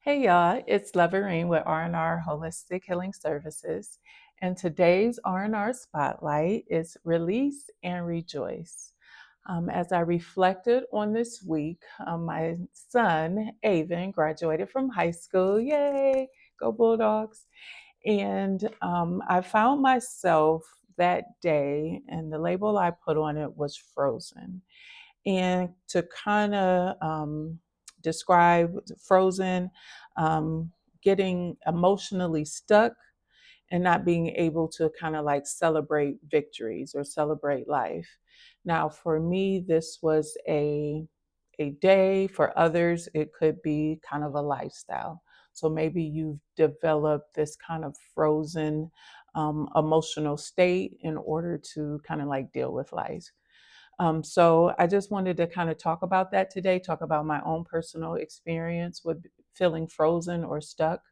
Hey y'all, it's Loverine with R&R Holistic Healing Services. And today's R&R Spotlight is Release and Rejoice. As I reflected on this week, my son, Avon, graduated from high school. Yay, go Bulldogs. And I found myself that day, and the label I put on it was frozen. And to kind of describe frozen, getting emotionally stuck and not being able to kind of like celebrate victories or celebrate life. Now, for me, this was a day. For others, it could be kind of a lifestyle. So maybe you've developed this kind of frozen emotional state in order to kind of like deal with life. So I just wanted to kind of talk about that today, talk about my own personal experience with feeling frozen or stuck.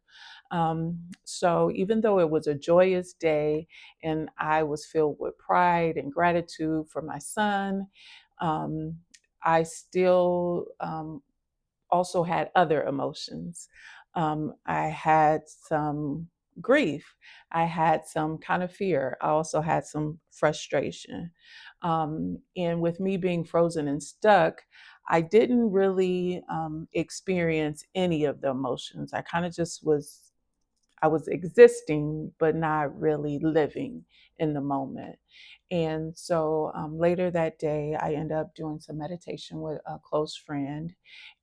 So even though it was a joyous day and I was filled with pride and gratitude for my son, um, I still also had other emotions. I had some grief. I had some kind of fear. I also had some frustration. And with me being frozen and stuck, I didn't really experience any of the emotions. I kind of just was I was existing, but not really living in the moment. And so later that day, I ended up doing some meditation with a close friend.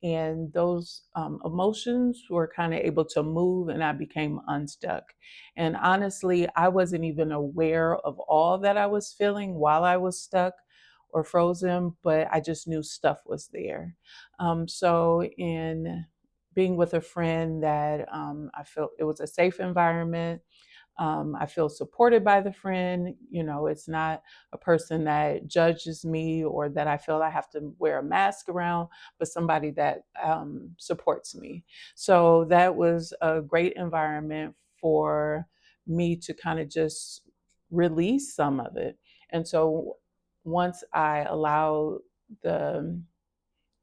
And those emotions were kind of able to move, and I became unstuck. And honestly, I wasn't even aware of all that I was feeling while I was stuck or frozen, but I just knew stuff was there. So, in being with a friend that I felt it was a safe environment. I feel supported by the friend. You know, it's not a person that judges me or that I feel I have to wear a mask around, but somebody that supports me. So that was a great environment for me to kind of just release some of it. And so once I allow the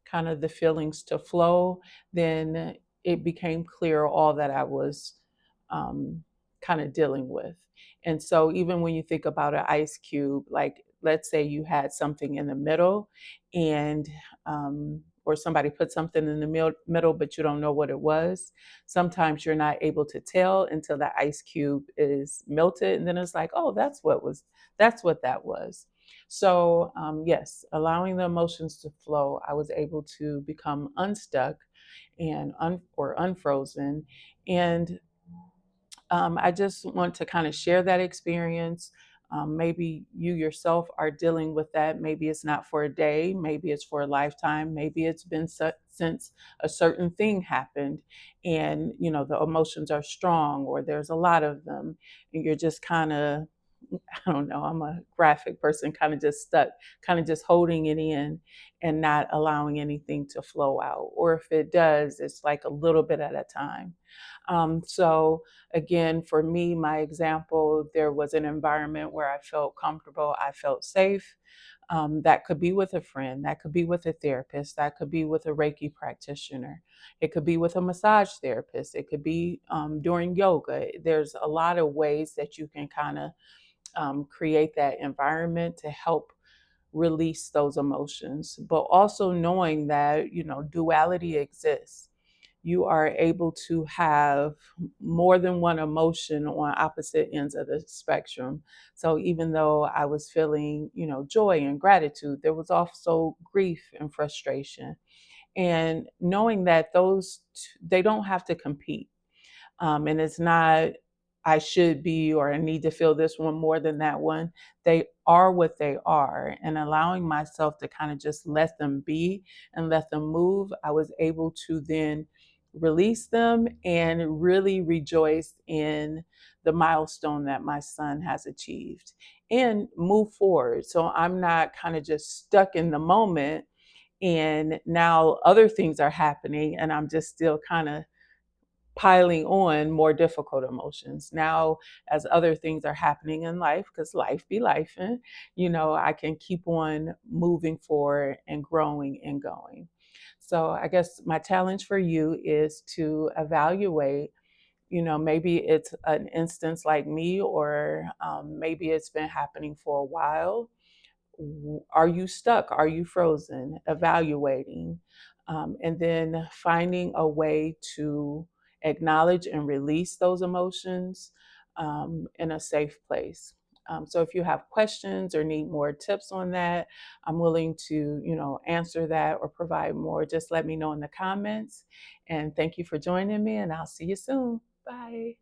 kind of the feelings to flow, then it became clear all that I was kind of dealing with. And so, even when you think about an ice cube, like let's say you had something in the middle, and or somebody put something in the middle, but you don't know what it was. Sometimes you're not able to tell until the ice cube is melted, and then it's like, oh, that's what that was. So, yes, allowing the emotions to flow, I was able to become unstuck and or unfrozen. And I just want to kind of share that experience. Maybe you yourself are dealing with that. Maybe it's not for a day, maybe it's for a lifetime, maybe it's been since a certain thing happened, and you know the emotions are strong or there's a lot of them, and you're just kind of, I don't know, I'm a graphic person, kind of just stuck, kind of just holding it in and not allowing anything to flow out. Or if it does, it's like a little bit at a time. So, again, for me, my example, there was an environment where I felt comfortable, I felt safe. That could be with a friend, that could be with a therapist, that could be with a Reiki practitioner, it could be with a massage therapist, it could be during yoga. There's a lot of ways that you can kind of create that environment to help release those emotions, but also knowing that, you know, duality exists. You are able to have more than one emotion on opposite ends of the spectrum. So even though I was feeling, you know, joy and gratitude, there was also grief and frustration. And knowing that they don't have to compete. And it's not, I should be or I need to feel this one more than that one. They are what they are. And allowing myself to kind of just let them be and let them move, I was able to then release them and really rejoice in the milestone that my son has achieved and move forward. So I'm not kind of just stuck in the moment and now other things are happening and I'm just still kind of piling on more difficult emotions. Now, as other things are happening in life, because life be life, you know, I can keep on moving forward and growing and going. So I guess my challenge for you is to evaluate, maybe it's an instance like me, or maybe it's been happening for a while. Are you stuck? Are you frozen? Evaluating. And then finding a way to acknowledge and release those emotions in a safe place. So if you have questions or need more tips on that, I'm willing to, answer that or provide more. Just let me know in the comments. And thank you for joining me, and I'll see you soon. Bye.